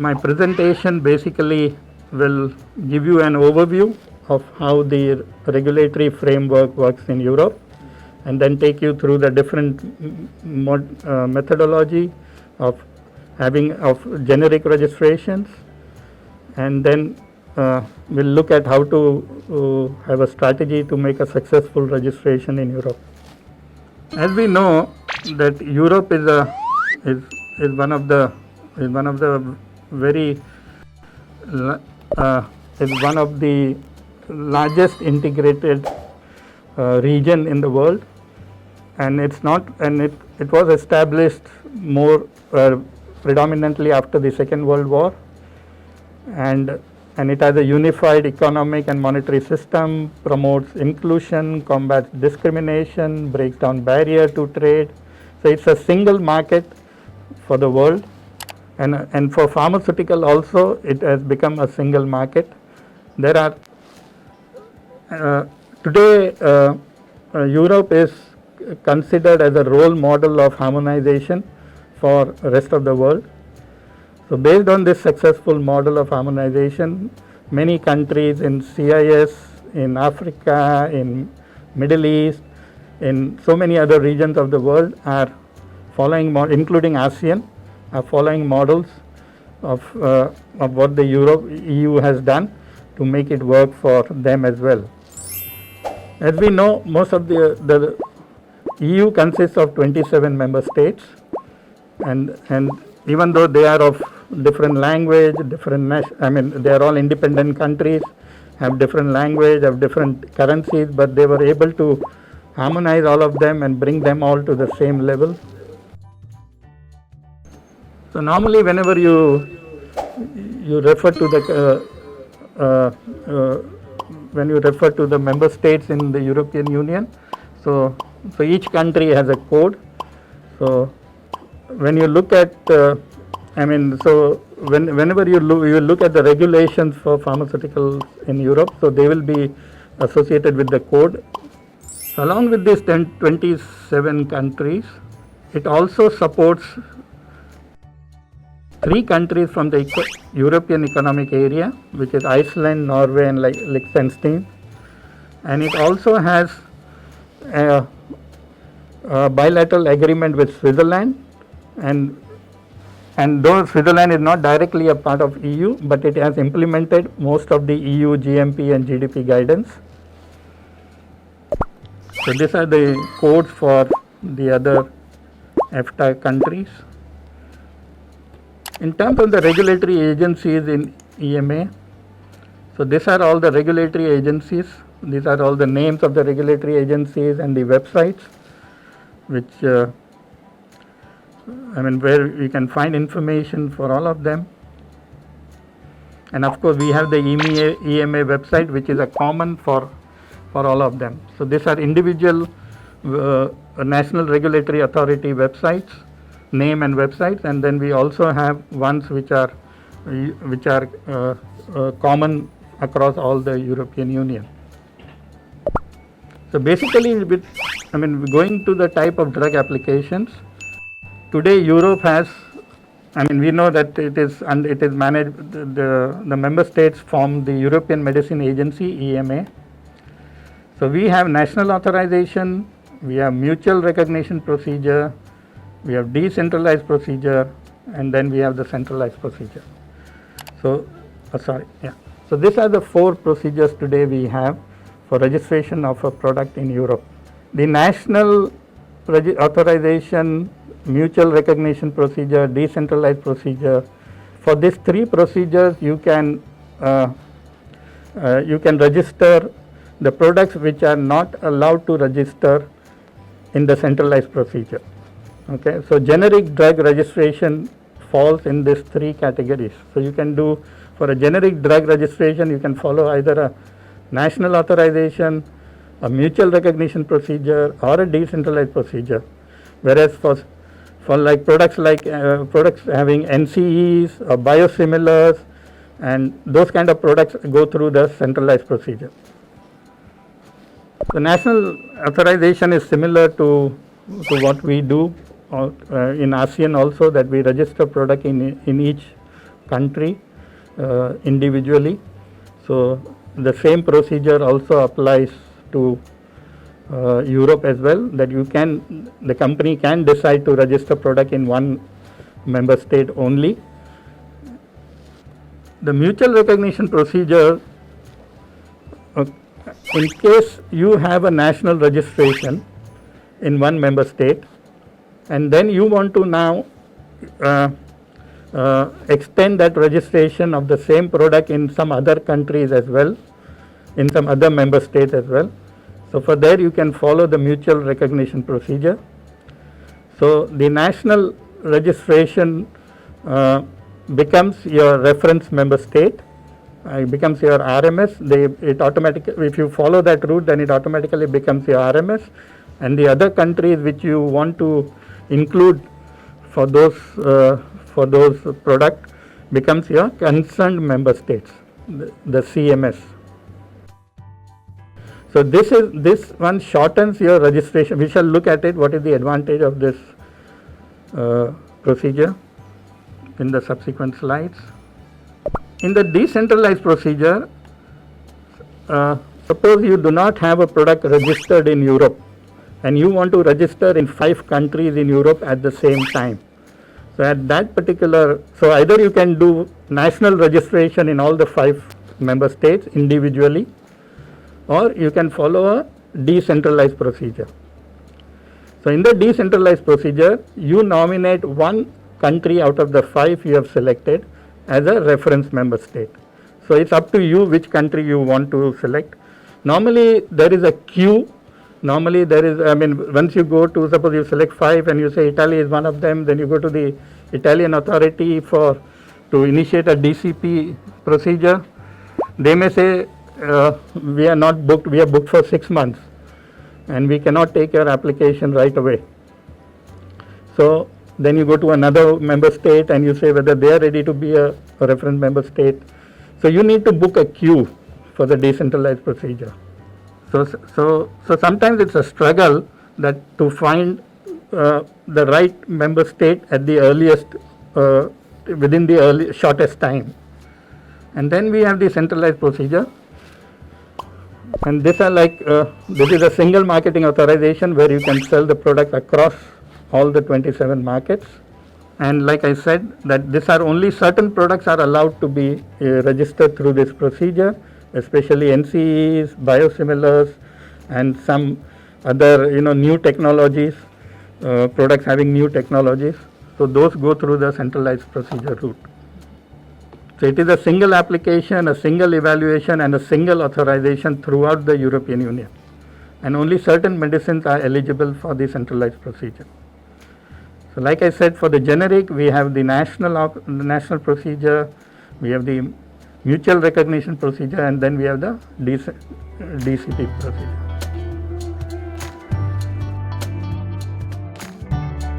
my presentation basically will give you an overview of how the regulatory framework works in Europe, and then take you through the different methodology of generic registrations, and then we'll look at how to have a strategy to make a successful registration in Europe. As we know that Europe is one of the very is one of the largest integrated region in the world, and it was established more predominantly after the Second World War, and it has a unified economic and monetary system, promotes inclusion, combats discrimination, breaks down barrier to trade. So it's a single market for the world, and for pharmaceutical also it has become a single market. There are today Europe is considered as a role model of harmonization for the rest of the world. So based on this successful model of harmonization, many countries in CIS, in Africa, in Middle East, in so many other regions of the world are following, including ASEAN, are following models of what the EU has done to make it work for them as well. As we know, most of the EU consists of 27 member states, and even though they are of different language, they are all independent countries, have different language, have different currencies, but they were able to harmonize all of them and bring them all to the same level. So normally whenever you refer to the member states in the European Union, so each country has a code. So when you look at whenever you look at the regulations for pharmaceuticals in Europe, so they will be associated with the code. So along with these 27 countries, it also supports 3 countries from the European Economic Area, which is Iceland, Norway, and Liechtenstein, and it also has a bilateral agreement with Switzerland, and though Switzerland is not directly a part of EU, but it has implemented most of the EU GMP and GDP guidance. So these are the codes for the other EFTA countries. In terms of the regulatory agencies in EMA, so these are all the regulatory agencies. These are all the names of the regulatory agencies and the websites, which where you can find information for all of them. And of course, we have the EMA website, which is a common for all of them. So these are individual national regulatory authority websites, name and websites, and then we also have ones which are common across all the European Union. So basically, going to the type of drug applications, today Europe has, we know that it is managed, the member states form the European Medicine Agency, EMA. So we have national authorization, we have mutual recognition procedure, we have decentralized procedure, and then we have the centralized procedure. So, So these are the 4 procedures today we have for registration of a product in Europe. The national authorization, mutual recognition procedure, decentralized procedure. For these 3 procedures, you can register the products which are not allowed to register in the centralized procedure. Okay, so generic drug registration falls in these 3 categories. So you can do, for a generic drug registration, you can follow either a national authorization, a mutual recognition procedure, or a decentralized procedure. Whereas for products having NCEs or biosimilars, and those kind of products go through the centralized procedure. The national authorization is similar to what we do in ASEAN also, that we register product in each country individually. So the same procedure also applies to Europe as well, that the company can decide to register product in one member state only. The mutual recognition procedure, in case you have a national registration in one member state and then you want to now extend that registration of the same product in some other countries as well, in some other member states as well. So for there you can follow the mutual recognition procedure. So the national registration becomes your reference member state, it becomes your RMS. It automatically, if you follow that route, then it automatically becomes your RMS, and the other countries which you want to include for those product becomes your concerned member states, the CMS. So this one shortens your registration. We shall look at it, what is the advantage of this procedure in the subsequent slides. In the decentralized procedure, suppose you do not have a product registered in Europe and you want to register in 5 countries in Europe at the same time. So at that particular, so either you can do national registration in all the 5 member states individually, or you can follow a decentralized procedure. So in the decentralized procedure, you nominate one country out of the 5 you have selected as a reference member state. So it's up to you which country you want to select. Normally there is a queue. Normally there is, once you go to, suppose you select 5 and you say Italy is one of them, then you go to the Italian authority to initiate a DCP procedure. They may say, we are not booked, we are booked for 6 months and we cannot take your application right away. So then you go to another member state and you say whether they are ready to be a reference member state. So you need to book a queue for the decentralized procedure. So sometimes it's a struggle that to find the right member state at the earliest, within the shortest time. And then we have the centralized procedure. And this is a single marketing authorization where you can sell the product across all the 27 markets. And like I said, that these are only certain products are allowed to be registered through this procedure, especially NCEs, biosimilars, and some other new technologies, products having new technologies. So those go through the centralized procedure route. So it is a single application, a single evaluation, and a single authorization throughout the European Union. And only certain medicines are eligible for the centralized procedure. So like I said, for the generic, we have the national procedure, we have the mutual recognition procedure, and then we have the DCP procedure.